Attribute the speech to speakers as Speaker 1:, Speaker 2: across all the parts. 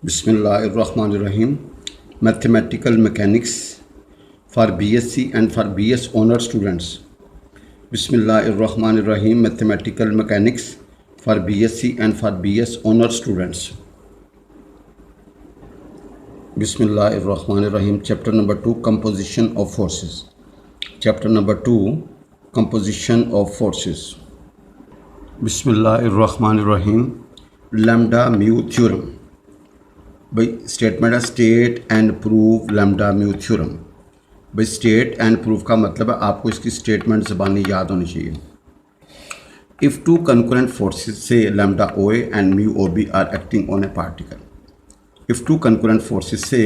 Speaker 1: Bismillahirrahmanirrahim. Mathematical Mechanics for BSc and for BS Honor students. Bismillahirrahmanirrahim. Mathematical Mechanics for BSc and for BS Honor students. Bismillahirrahmanirrahim. Chapter number 2, Composition of Forces. Chapter number 2, Composition of Forces. Bismillahirrahmanirrahim. Lambda mu theorem. भाई statement है state and prove lambda mu theorem. भाई state and prove का मतलब है आपको इसकी statement ज़बानी याद होनी चाहिए। इफ़ टू कंकरेंट फोर्सेस से lambda O A and mu O B are acting on a particle. If two concurrent forces से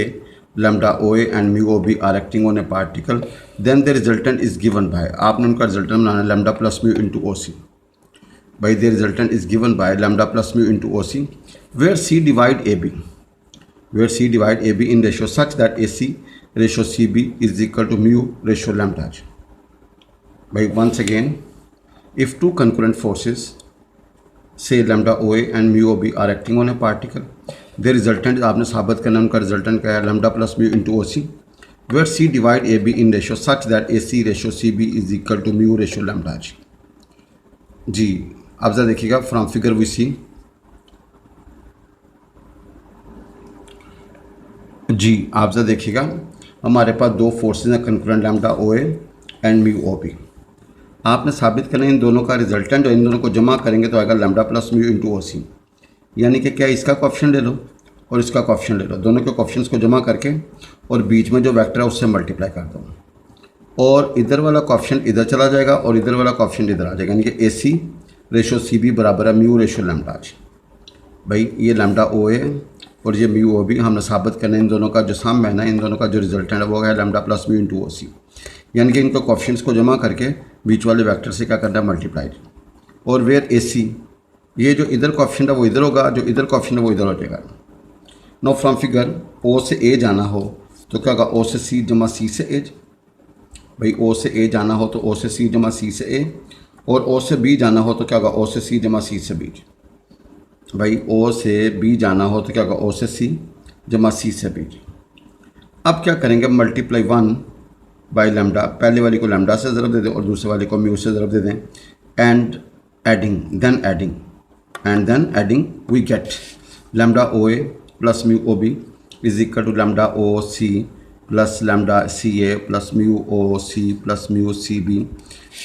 Speaker 1: lambda O A and mu O B are acting on a particle then the resultant is given by, आपने उनका resultant बनाना है lambda plus mu into O C. By the resultant is given by lambda plus mu into O C where C divide A b, where C divide AB in ratio such that AC ratio CB is equal to mu ratio lambda. By once again, if two concurrent forces say lambda OA and mu OB are acting on a particle, the resultant आपने साबित करना उनका resultant क्या है lambda plus mu into OC, where C divide AB in ratio such that AC ratio CB is equal to mu ratio lambda. जी आप जरा देखिएगा from figure V C. जी आप जरा देखिएगा हमारे पास दो फोर्सेज हैं concurrent lambda O A and mu O B. आपने साबित करना इन दोनों का रिजल्टेंट और इन दोनों को जमा करेंगे तो आएगा lambda plus mu into O C. यानी कि क्या इसका कोएफिशिएंट ले लो और इसका कोएफिशिएंट ले लो, दोनों के कोएफिशिएंट्स को जमा करके और बीच में जो वेक्टर है उससे मल्टीप्लाई कर दो और इधर वाला कोएफिशिएंट इधर चला जाएगा और इधर वाला कोएफिशिएंट इधर आ जाएगा। यानी कि ए सी रेशो सी बी बराबर है म्यू रेशो लैम्डा। भाई ये लैम्डा ओ ए और ये म्यू ओ बी हमने साबित करना है इन दोनों का जो सम है ना, इन दोनों का जो रिजल्टेंट है वो है lambda plus mu into O C. यानी कि इनको कोएफिशिएंट्स को जमा करके बीच वाले वेक्टर से क्या करना है मल्टीप्लाई। और वेयर ए सी, ये जो इधर कोएफिशिएंट है वो इधर होगा, जो इधर कोएफिशिएंट है वो इधर हो जाएगा। नो फ्रॉम फिगर ओ से ए जाना हो तो क्या होगा ओ से सी जमा सी से ए। भाई ओ से ए जाना हो तो ओ से सी जमा सी से ए, और ओ से बी जाना हो तो क्या होगा ओ से सी जमा सी से बी। भाई ओ से बी जाना हो तो क्या होगा ओ से सी जमा सी से बी। अब क्या करेंगे मल्टीप्लाई 1 बाई लैम्डा, पहले वाली को लैम्डा से ज़रब दे दें और दूसरे वाले को म्यू से ज़रब दे दें and then adding we get lambda O A plus mu O B is equal to lambda O C plus lambda C A plus mu O C plus mu C B.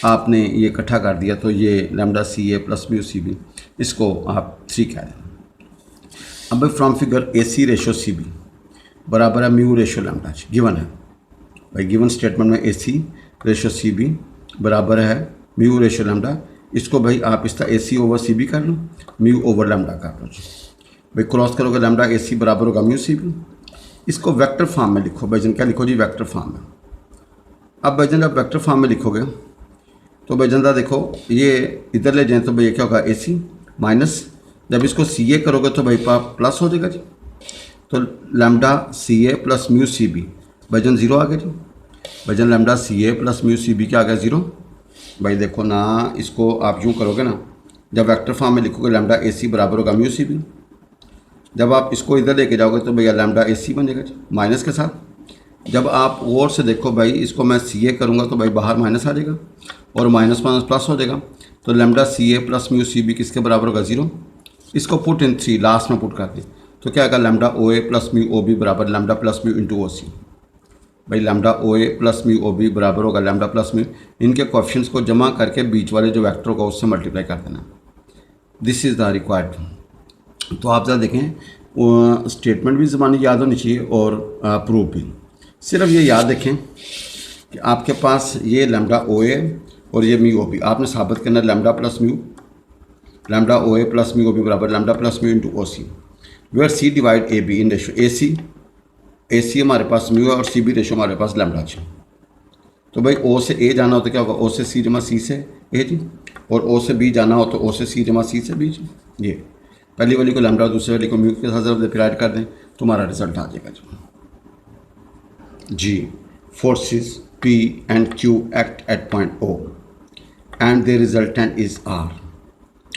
Speaker 1: आपने ये इकट्ठा कर दिया तो ये lambda C A plus mu C B, इसको आप 3 कह दें। अब भाई from figure A C ratio C B बराबर है म्यू रेशो लैम्डा गिवन है। भाई गिवन स्टेटमेंट में ए सी रेशो सी बी बराबर है म्यू रेशो लैम्डा। इसको भाई आप इस तरह ए सी ओवर सी बी कर लो, म्यू ओवर लैम्डा कर लो। भाई क्रॉस करोगे लैम्डा ए सी बराबर होगा म्यू सी बी। इसको वेक्टर फॉर्म में लिखो भाईजन, क्या लिखो जी वेक्टर फॉर्म में। अब भाईजन जब वेक्टर फॉर्म में लिखोगे तो भाईजन देखो ये इधर ले जाएं तो भाई क्या होगा ए सी माइनस, जब इसको सी ए करोगे तो भाई प्लस हो जाएगा जी। तो lambda C A plus mu C B भाईजन 0 आ गया जी। भाईजन lambda C A plus mu C B क्या आ गया 0। भाई देखो ना इसको आप यूँ करोगे ना, जब वेक्टर फॉर्म में लिखोगे लैम्डा ए सी बराबर होगा म्यू सी बी। जब आप इसको इधर लेके जाओगे तो भैया लैम्डा ए सी बनेगा जी माइनस के साथ। जब आप और से देखो भाई इसको मैं सी ए करूँगा तो भाई बाहर माइनस आ जाएगा और माइनस माइनस प्लस हो जाएगा। तो lambda C A plus mu C B किसके बराबर होगा 0। इसको पुट इन 3 लास्ट में पुट कर दें तो क्या आएगा lambda O A plus mu O B बराबर lambda plus mu into O C. भाई lambda O A plus mu O B बराबर होगा लैम्डा प्लस म्यू, इनके कोएफिशिएंट्स को जमा करके बीच वाले जो वेक्टर होगा उससे मल्टीप्लाई कर देना। This is the required. तो आप ज़रा देखें स्टेटमेंट भी ज़बानी याद होनी चाहिए और प्रूफ भी। सिर्फ ये याद रखें कि आपके पास ये लैम्डा ओ ए और ये म्यू ओ बी आपने साबित करना lambda plus mu, lambda O A plus mu O B बराबर lambda plus mu into O C, where C divide A B in ratio A C हमारे पास म्यू है और सी बी रेशो हमारे पास lambda है। तो भाई ओ से ए जाना हो तो क्या होगा ओ से सी जमा सी से ए जी, और ओ से बी जाना हो तो ओ से सी जमा सी से बी जी। ये पहली वाली को लैम्डा दूसरी वाली को म्यू के साथ जब डिवाइड कर दें तो हमारा रिजल्ट आ जाएगा जी। Forces P and Q act at point O and their resultant is R।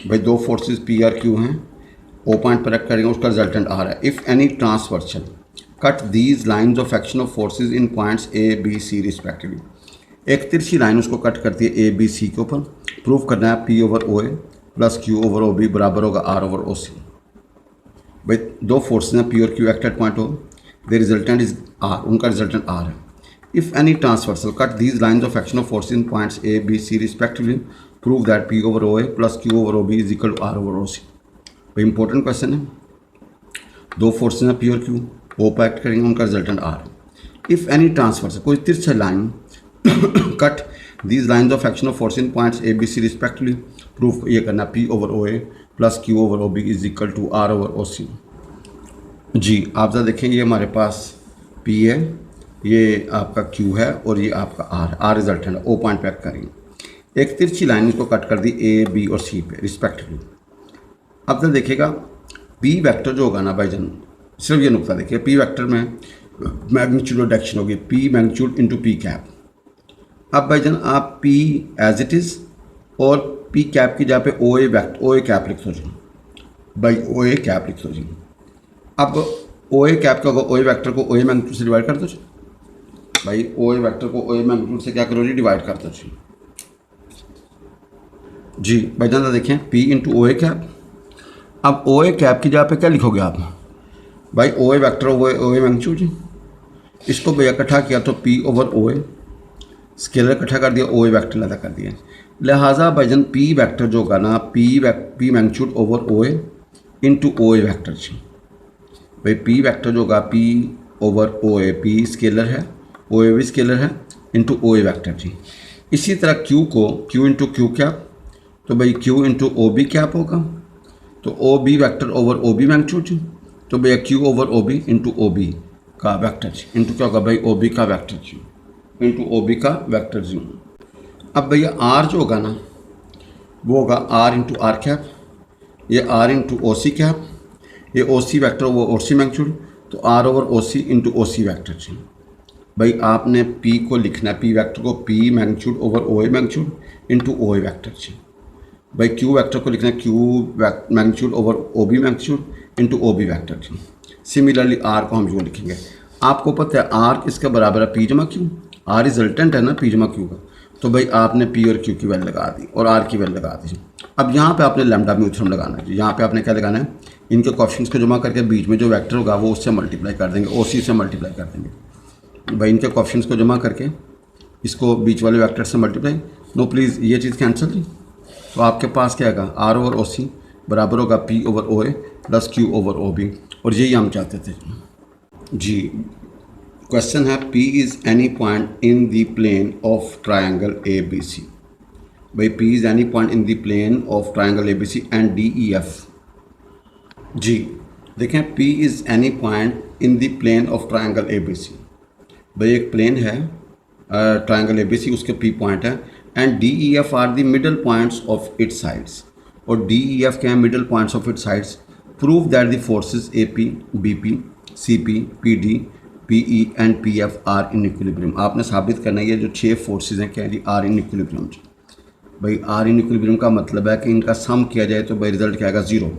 Speaker 1: भाई दो फोर्सेस P और Q हैं ओ पॉइंट पर एक्ट करेंगे, उसका रिजल्टेंट आर है। If any transversal cut these lines of action of forces in points A B C respectively. एक तिरछी लाइन उसको कट करती है ए बी सी के ऊपर। प्रूव करना है P over O A plus Q over O B बराबर होगा आर ओवर ओ सी। भाई दो फोर्सेज हैं, पी और Q act at point O, the resultant is R, उनका रिजल्टेंट आर है। If any transversal cut these lines of action of forces in points A B C respectively prove that P over O A plus Q over O B is equal to R over O C. भाई important question है। दो forces हैं P और Q, ओ पर act करेंगे, उनका resultant R है। If any transversal, कोई तिरछा line cut these lines of action of force in points A B C respectively proof ये करना P over O A plus Q over O B is equal to R over O C. जी आप ज़रा देखें, ये हमारे पास P है, ये आपका क्यू है और ये आपका आर रिजल्टेंट है। ओ पॉइंट पे एक्ट करेंगे। एक तिरछी लाइन इसको कट कर दी ए बी और सी पे रिस्पेक्टिवली। अब जरा देखिएगा पी वेक्टर जो होगा ना भाईजान, सिर्फ ये नुकता देखिए, पी वेक्टर में मैग्नीट्यूड डायरेक्शन होगी P magnitude into P cap. अब भाईजान आप पी एज इट इज़ और पी कैप की जगह पे ओ ए कैप लिख दो जी, भाई ओ ए कैप लिख दो जी। अब ओ ए कैप का होगा ओ ए वैक्टर को ओ ए मैग्नीट्यूड से डिवाइड कर दो जी, भाई ओ ए वैक्टर को ओ ए मैग्नीट्यूड से क्या करो जी, डिवाइड कर दो जी। भाईजान देखें P into O A cap. अब ओ ए कैप की जगह पे क्या लिखोगे आप, भाई ओ A vector O A magnitude जी। इसको भैया इकट्ठा किया तो पी ओवर ओ ए, स्केलर इकट्ठा कर दिया, ओ ए वैक्टर लगा कर दिया। लिहाजा भाईजान पी वैक्टर जो होगा ना P magnitude over O A into O A vector जी। भाई पी वैक्टर जो होगा पी ओवर ओ ए, पी स्केलर है, ओ ए भी स्केलर है, इंटू ओ ए वैक्टर जी। इसी तरह क्यू को क्यू इंटू क्यू कैप, तो भाई Q into O B cap होगा, तो O B vector over O B magnitude जी। तो भैया Q over O B into O B का वैक्टर जी, इंटू क्या होगा भाई ओ बी का वैक्टर जी, इंटू ओ बी का वैक्टर जी। अब भैया आर जो होगा ना वो होगा आर इंटू आर कैप, ये R into O C cap, ये ओ सी वैक्टर वो ओ सी मैग्नीट्यूड, तो R over O C into O C vector जी। भाई आपने पी को लिखना है, पी वैक्टर को P magnitude over O A magnitude into O A vector जी। भाई क्यू वैक्टर को लिखना है Q magnitude over O B magnitude into O B vector जी। सिमिलरली आर को हम यूँ लिखेंगे। आपको पता है आर किसके बराबर है, पी जमा क्यू। आर रिजल्टेंट है ना पी जमा क्यू का, तो भाई आपने पी और क्यू की वैल्यू लगा दी और आर की वैल्यू लगा दी। अब यहाँ पे आपने लैम्डा म्यू थ्योरम लगाना है। यहाँ पे आपने क्या लगाना है, इनके कोएफिशिएंट्स को जमा करके बीच में जो वेक्टर होगा वो उससे मल्टीप्लाई कर देंगे, ओ सी से मल्टीप्लाई कर देंगे। भाई इनके कोएफिशिएंट्स को जमा करके इसको बीच वाले वेक्टर से मल्टीप्लाई, नो प्लीज़ ये चीज़ कैंसिल जी। तो आपके पास क्या आएगा, आर ओवर ओ सी बराबर होगा P over O A plus Q over O B, और यही हम चाहते थे जी। क्वेश्चन है P is any point in the plane of triangle A B C. भाई P is any point in the plane of triangle A B C and D E F जी। देखें P is any point in the plane of triangle A B C. भाई एक plane है triangle A B C, उसके P point है, and D E F are the middle points of its sides, और D E F क्या है, middle points of its sides. Prove that the forces A P B P C P P D P E and P F are in equilibrium. आपने साबित करना है ये जो 6 forces हैं क्या जी, आर इन इक्विलिब्रियम। भाई आर इन इक्विलिब्रियम का मतलब है कि इनका सम किया जाए तो भाई रिजल्ट क्या आएगा, 0।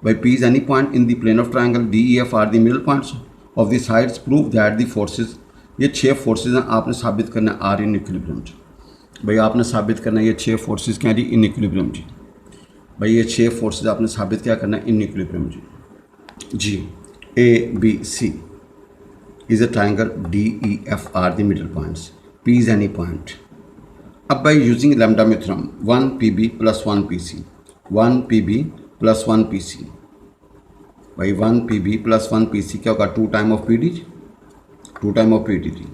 Speaker 1: भाई P is any point in the plane of triangle, D E F are the middle points of the sides, prove that the forces, ये 6 फोर्सेज हैं, आपने साबित करना है आर इन इक्विलिब्रियम जी। भाई आपने साबित करना है ये 6 फोर्सेज क्या जी, इन इक्विलिब्रियम जी। भाई ये 6 फोर्सेज आपने साबित क्या करना है, इन इक्विलिब्रियम जी। A B C is a triangle, D E F are the middle points, P is any point. अब भाई using lambda mu theorem 1 P B plus 1 P C, 1 P B plus 1 P C. भाई 1 P B plus 1 P C क्या होगा, 2 time of P D, 2 time of P D जी।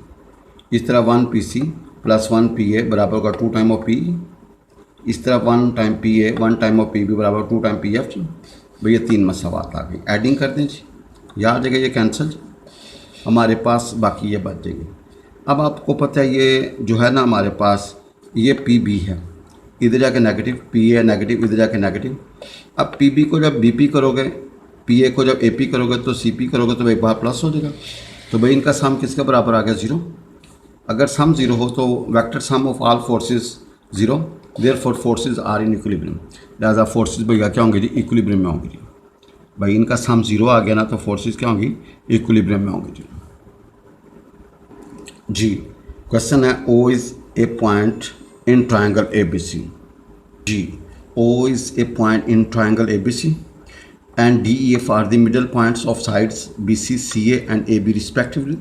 Speaker 1: इस तरह 1 P C plus 1 P A बराबर होगा 2 time of P. इस तरह 1 time P A 1 time of P B बराबर 2 टाइम पी एफ जी। भैया 3 मसावात आ गई, एडिंग कर दें जी, याद जगह ये कैंसिल, हमारे पास बाकी ये बच जाएगी। अब आपको पता है ये जो है ना हमारे पास ये पी बी है, इधर जाके नेगेटिव, पी ए नेगेटिव, इधर जाके नेगेटिव। अब पी बी को जब बी पी करोगे, पी ए को जब ए पी करोगे तो सी पी करोगे तो एक बार प्लस हो जाएगा। तो भाई इनका सम किसके बराबर आ गया, 0। अगर सम 0 हो तो vector sum of all forces 0, therefore forces are in equilibrium. लिहाजा फोर्सेज भैया क्या होंगे जी, इक्विलिब्रियम में होंगे जी। भाई इनका सम 0 आ गया ना तो फोर्सेस क्या होंगी, इक्विलिब्रियम में होंगी जी। क्वेश्चन है O is a point in triangle A B C. जी, O is a point in triangle A B C and DEF are the middle points of sides BC, CA and AB respectively.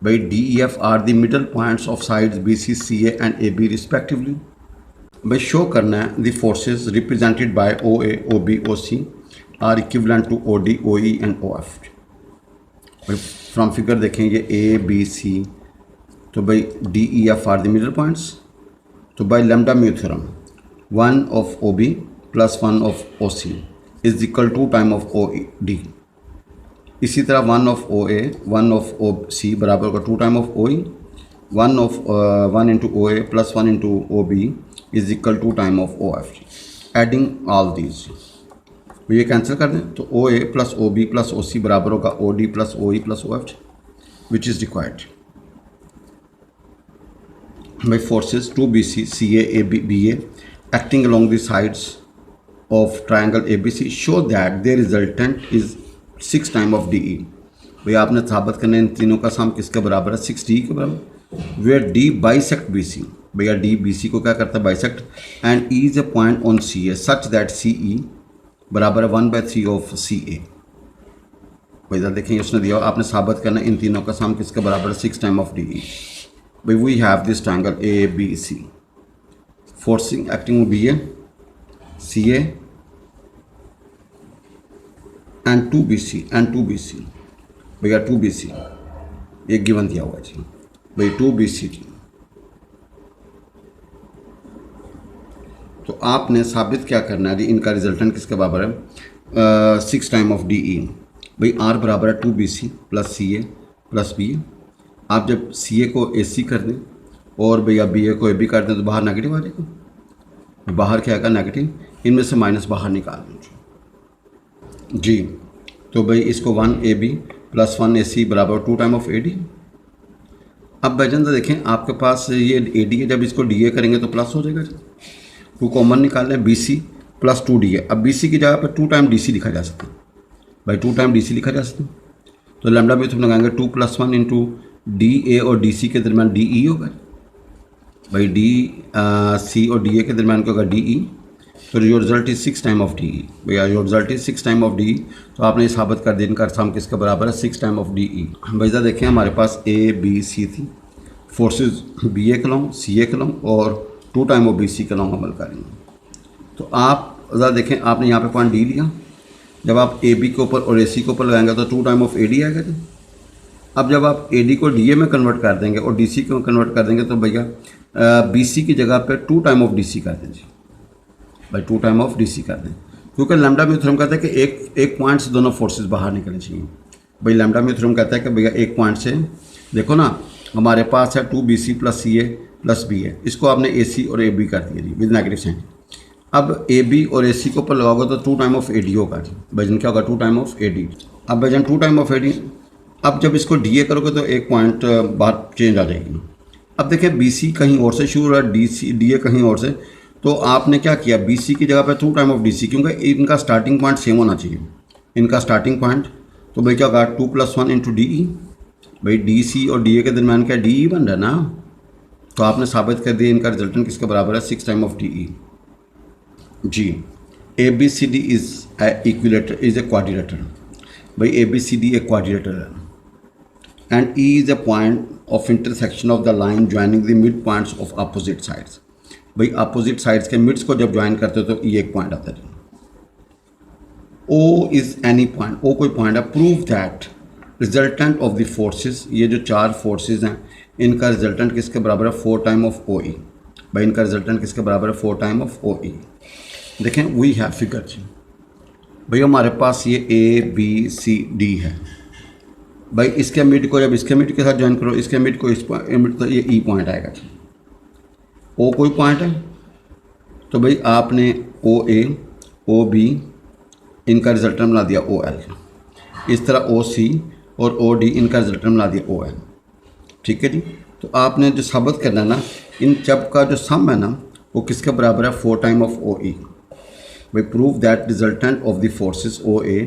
Speaker 1: By DEF are the middle points of sides BC, CA and AB respectively. By show करना है the forces represented by OA, OB, OC are equivalent to OD, OE and OF. From figure देखें ये A, B, C, तो भाई DEF are the middle points. तो by lambda mu theorem 1 of OB plus 1 of OC is equal to time of O D. इसी तरह 1 of O A 1 of O C बराबर होगा 2 time of O E. 1 into O A plus 1 into O B is equal to time of O F. Adding all these ये cancel कर दें तो O A plus O B plus O C बराबर होगा O D plus O E plus O F which is required by forces 2BC, CA, AB, BA acting along the sides of triangle ABC show that their resultant is 6 time of DE। भाई आपने साबित करना इन तीनों का सम किसके बराबर है, 6D के बराबर। वेयर D बाइसेक्ट BC, भैया D BC को क्या करता है, bisect. And E is a point on CA such that CE बराबर है 1/3 ऑफ CA। भाई जरा देखें उसने दिया आपने साबित करना इन तीनों का सम किसके बराबर है, 6 टाइम ऑफ DE। भाई we have this triangle ABC forcing acting BA, CA and 2BC भैया 2BC एक गिवन दिया हुआ जी भाई 2BC जी। तो आपने साबित क्या करना है जी, इनका रिजल्टेंट किसके बराबर है, 6 टाइम ऑफ DE। भाई R बराबर है 2BC plus CA plus BA। आप जब CA को AC कर दें और भैया BA को AB कर दें तो बाहर नेगेटिव आ जाएगा, बाहर क्या आएगा नेगेटिव, इनमें से माइनस बाहर निकाल दीजिए जी। तो भाई इसको 1AB प्लस 1AC बराबर 2 टाइम ऑफ AD। अब भाईजान तो देखें आपके पास ये AD है, जब इसको DA करेंगे तो प्लस हो जाएगा जी। 2 कॉमन निकाल लें, BC प्लस 2DA। अब BC की जगह पर 2 टाइम DC लिखा जा सकता है, भाई 2 टाइम DC लिखा जा सकता है। तो लैम्डा में तुम लगाएंगे 2 + 1 इंटू DA और DC के दरमियान DE होगा भाई, DC और DA के दरमियान क्या होगा DE। तो your result is 6 time of DE। भैया your result is 6 time of DE। तो आपने ये साबित कर दिया इनका सम किसके बराबर है, 6 टाइम ऑफ DE। भैया देखें हमारे पास A, B, C थी, फोर्सेस BA के लॉन्ग, CA के लॉन्ग और 2 टाइम ऑफ BC के लॉन्ग अमल करेंगे। तो आप ज़रा देखें आपने यहाँ पे पॉइंट D लिया, जब आप AB के ऊपर और AC के ऊपर लगाएंगे तो 2 टाइम ऑफ AD आएगा जी। अब जब आप AD को DA में कन्वर्ट कर देंगे और DC को कन्वर्ट कर देंगे तो भैया BC की जगह पे 2 टाइम ऑफ DC कर दें जी, भाई 2 टाइम ऑफ DC कर दें। क्योंकि लैम्डा म्यू थ्योरम कहता है कि एक पॉइंट से दोनों फोर्सेस बाहर निकलने चाहिए। भाई लैम्डा म्यू थ्योरम कहता है कि भैया एक पॉइंट से देखो ना हमारे पास है 2BC plus CA plus BA, इसको आपने AC और AB कर दिया जी विद नेगेटिव साइन। अब AB और AC को ऊपर लगाओगे तो 2 टाइम ऑफ AD होगा जी। भाईजन क्या होगा, 2 टाइम ऑफ AD। अब भाईजन 2 टाइम ऑफ AD। अब जब इसको DA करोगे तो एक पॉइंट बाहर चेंज आ जाएगी। अब देखिए BC कहीं और से शुरू है, DA कहीं और से, तो आपने क्या किया BC की जगह पे 2 टाइम ऑफ DC, क्योंकि इनका स्टार्टिंग पॉइंट सेम होना चाहिए, इनका स्टार्टिंग पॉइंट। तो भाई क्या होगा 2 + 1 इंटू DE। भाई DC और DA के दरमियान क्या DE बन रहा है ना, तो आपने साबित कर दिया इनका रिजल्टेंट किसके बराबर है, 6 टाइम ऑफ DE जी। ABCD is equilateral is a quadrilateral. भाई ABCD एक क्वाड्रिलेटर है and E is a point of intersection of the line joining the mid points of opposite sides. भाई अपोजिट साइड्स के mids को जब join करते हो तो ये एक पॉइंट आता है। O is any point, O कोई पॉइंट है। Prove that resultant of the forces, ये जो 4 फोर्सेस हैं इनका रिजल्टेंट किसके बराबर है, 4 टाइम ऑफ OE। भाई इनका रिजल्टेंट किसके बराबर है, 4 टाइम ऑफ OE। देखें वी हैव फिगर जी, भाई हमारे पास ये ABCD है। भाई इसके मिड को जब इसके मिड के साथ ज्वाइन करो, इसके मिड को इस मिड, तो ये E पॉइंट आएगा जी। O कोई पॉइंट है तो भाई आपने OA, OB इनका रिजल्टेंट बना दिया OL। इस तरह OC और OD इनका रिजल्टेंट बना दिया ON। ठीक है जी। तो आपने जो साबित करना है ना, इन सब का जो सम है ना वो किसके बराबर है, 4 टाइम ऑफ OE। भाई prove that resultant of the forces OA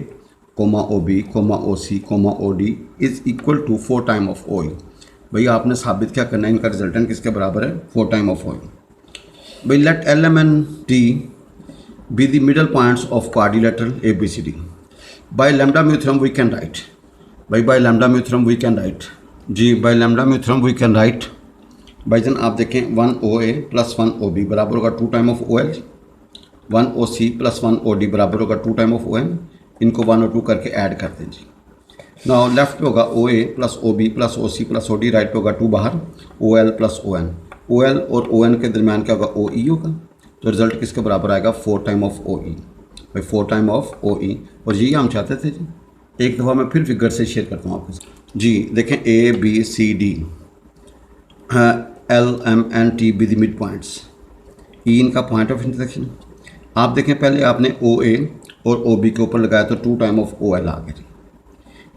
Speaker 1: comma O B comma O C comma O D is equal to 4 time of O E. भैया आपने साबित क्या करना है, इनका रिजल्टेंट किसके बराबर है, 4 टाइम ऑफ ओ ई। भाई let L M N T be the middle points of quadrilateral A B C D. By lambda mu theorem we can write, भाई by lambda mu theorem we can write जी, by lambda mu theorem we can write. भाईजान आप देखें 1 ओ A plus 1 O B बराबर होगा 2 time of O L, 1 O C plus 1 O D बराबर होगा 2 time of O N. इनको 1 और 2 करके ऐड कर दें जी। नाउ लेफ्ट पे होगा O A plus O B plus O C plus O D, right पे होगा 2 बाहर O L plus O N. O L और ओ एन के दरमियान क्या होगा, ओ ई होगा। तो रिजल्ट किसके बराबर आएगा, 4 टाइम ऑफ ओ ई। भाई 4 टाइम ऑफ ओ ई, और यही हम चाहते थे जी। एक दफ़ा मैं फिर फिगर से शेयर करता हूँ आपके साथ जी। देखें A B C D L M N T be the mid points, E इनका पॉइंट ऑफ इंटरसेक्शन। आप देखें पहले आपने ओ ए और ओ बी के ऊपर लगाया तो 2 टाइम ऑफ ओ एल आ गया।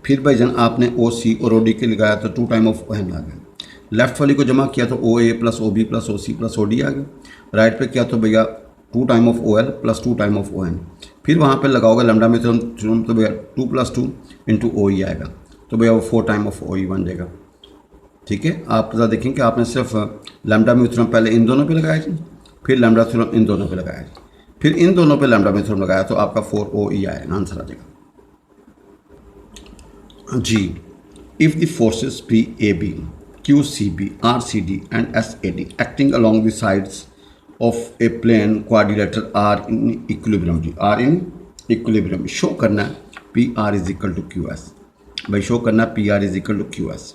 Speaker 1: फिर भाईजान आपने ओ सी और ओ डी के लगाया तो 2 टाइम ऑफ ओ एन आ गया। लेफ्ट वाली को जमा किया तो O A plus O B plus O C plus O D आ गया। राइट पे किया तो भैया 2 time of O L plus 2 time of O N. फिर वहाँ पे लगाओगे लैम्डा में तो भैया 2 + 2 इंटू ओ ई आएगा, तो भैया वो 4 टाइम ऑफ ओ ई बन जाएगा। ठीक है, आप ज़रा देखें कि आपने सिर्फ लैम्डा म्यू थ्योरम पहले इन दोनों पे लगाया जी, फिर लैम्डा थ्योरम इन दोनों पे लगाया जी, फिर इन दोनों पे लैम्डा म्यू थ्योरम लगाया, तो आपका 4 ओ ई आएगा, आंसर आ जाएगा जी। If the forces P A B Q C B R C D and S A D acting along the sides of a plane quadrilateral are in equilibrium जी, are in equilibrium, show करना है P R is equal to Q S. भाई show करना है P R is equal to Q S.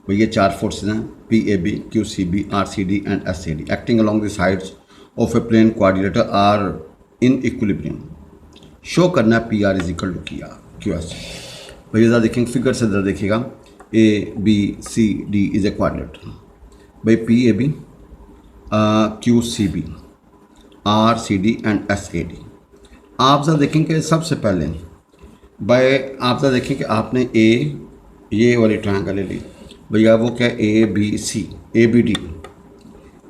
Speaker 1: भाई ये 4 forces हैं, P A B Q C B R C D and S A D acting along the sides of a plane quadrilateral are in equilibrium, show करना है P R is equal to Q S. भैया ज़रा देखेंगे figure से, ज़रा देखिएगा A B C D is a quadrilateral. भाई P A B Q C B R C D and S A D. आप ज़रा देखेंगे सबसे पहले भाई आप ज़रा देखें कि आपने ए ये वाली ट्रायंगल ले ली, भैया वो क्या A B C A B D,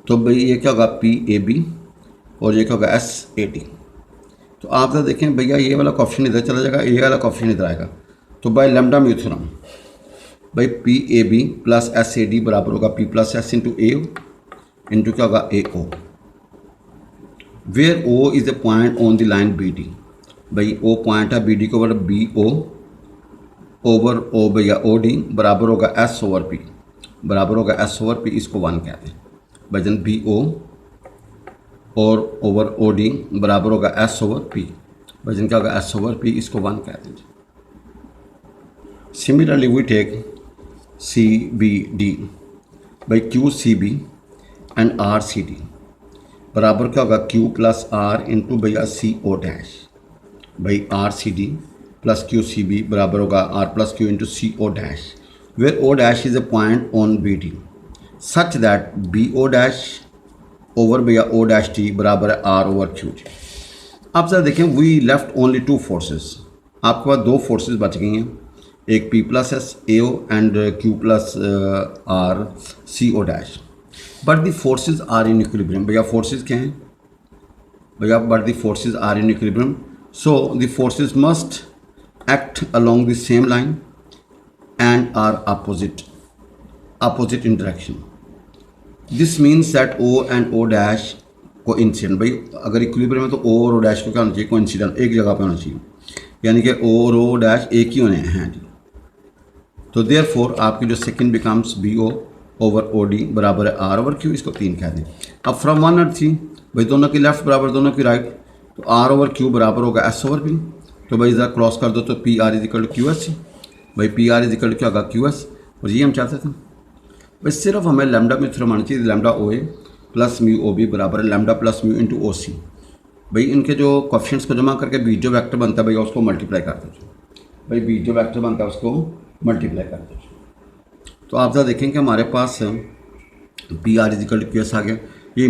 Speaker 1: तो भाई ये क्या होगा पी ए बी और ये क्या होगा एस ए डी। तो आप ज़रा देखें भैया ये वाला ऑप्शन इधर चला जाएगा, ये वाला ऑप्शन इधर आएगा। तो बाय लैम्डा म्यू थ्योरम भाई P A B plus S A D बराबर होगा P plus S into A into क्या होगा A O, where O is a point on the line B D. भाई ओ पॉइंट है B D के ऊपर, B O over ओ भैया ओ D बराबर होगा एस ओवर पी, बराबर होगा एस ओवर पी, इसको 1 कहते हैं। भाईजान बी ओ और ओवर ओ डी बराबर होगा एस ओवर पी, भाईजान क्या होगा एस ओवर पी, इसको 1 कहते हैं। Similarly, we take CBD by QCB and RCD बराबर क्या होगा Q प्लस R इंटू भैया CO डैश, भाई RCD प्लस QCB बराबर होगा R प्लस Q into CO dash, where O dash is a point on BD such that BO dash over भैया O dash T बराबर है R ओवर Q। आप जरा देखें वी लेफ्ट ओनली 2 फोर्सेस, आपके पास 2 फोर्सेस बच गई हैं, एक P plus S A O and Q plus R C O dash, but the forces are in equilibrium. भैया फोर्सेज क्या हैं भैया, but the forces are in equilibrium, so the forces must act along the same line and are opposite in direction. This means that O and O dash को incident, भाई अगर equilibrium है तो O और O dash को क्या होना चाहिए, को इंसिडेंट, एक जगह पे होना चाहिए, यानी कि O और O डैश एक ही होने हैं जी। तो देयरफॉर आपकी जो second becomes BO over OD बराबर है R ओवर Q, इसको 3 कह दें। अब फ्रॉम 1 और 3 भाई दोनों की लेफ्ट बराबर दोनों की राइट, तो R ओवर Q बराबर होगा S ओवर P, तो भाई ज़रा क्रॉस कर दो तो P R is equal to Q S, भाई P R is equal to क्या होगा क्यू एस, और ये हम चाहते थे। भाई सिर्फ हमें लैम्डा में थ्योरम आना चाहिए, lambda O A plus mu O B बराबर है lambda plus mu into O C. भाई इनके जो कोएफिशिएंट्स को जमा करके बीच जो वेक्टर बनता है भैया उसको मल्टीप्लाई कर दो, भाई बीच जो वेक्टर बनता है उसको मल्टीप्लाई कर दो। तो आप ज़रा देखें कि हमारे पास P R is equal to Q S आ गया। ये